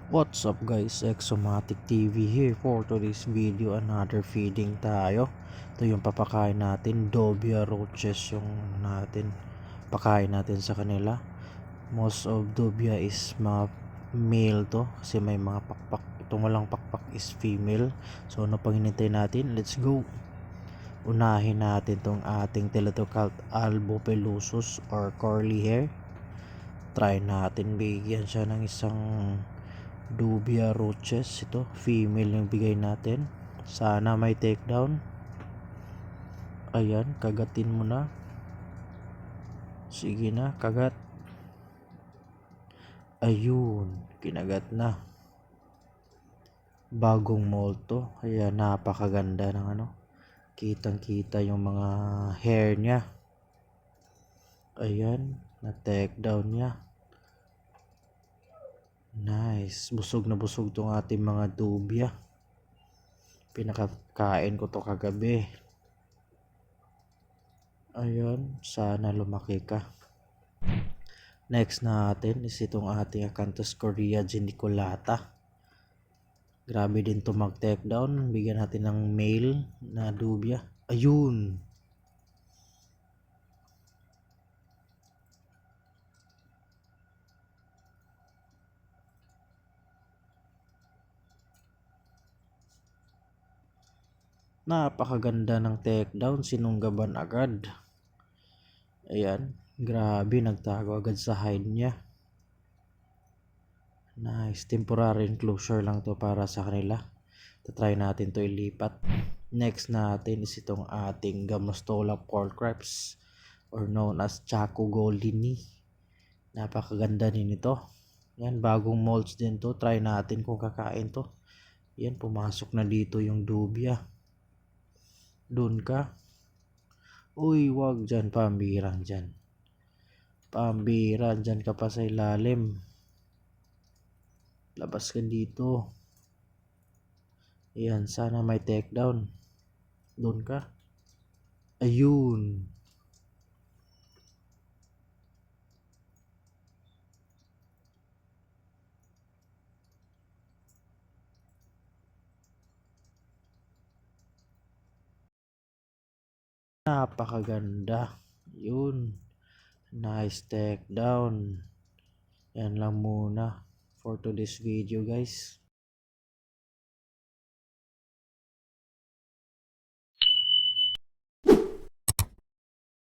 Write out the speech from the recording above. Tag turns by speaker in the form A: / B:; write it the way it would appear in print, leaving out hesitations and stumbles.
A: What's up guys, Exomatic TV here for today's video. Another feeding tayo. Ito yung papakain natin, Dobia roaches yung natin pakain natin sa kanila. Most of Dobia is mga male to kasi may mga pakpak. Itong walang pakpak is female. So ano pang hinintay natin? Let's go. Unahin natin tong ating Teletocalt albopelusus or curly hair. Try natin bigyan siya ng isang Dobia roaches. Ito female yung bigay natin, sana may takedown. Ayan, kagatin mo na, sige na, kagat. Ayun, kinagat na. Bagong mold to, kaya napakaganda ng kitang kita yung mga hair nya. Ayan, na takedown nya. Nice, busog na busog tong ating mga Dobia. Pinakakain ko to kagabi. Ayun, sana lumaki ka. Next natin is itong ating Acanthus Korea geniculata. Grabe din to mag takedown. Bigyan natin ng male na Dobia. Ayun, napakaganda ng takedown, sinunggaban agad. Ayan, grabe, nagtago agad sa hide nya. Nice, temporary enclosure lang to para sa kanila. Try natin to ilipat. Next natin is itong ating Gamostola pork crepes or known as Chaco Goldini. Napakaganda din ito. Yan, bagong molds din to. Try natin kung kakain to. Yan, pumasok na dito yung Dobia. Doon ka. Uy, wag dyan, pambira dyan. Pambira, dyan ka pa sa ilalim. Labas ka dito. Yan, sana may takedown. Doon ka. Ayun. Napakaganda. Yun. Nice takedown. Yan lang muna for today's video guys.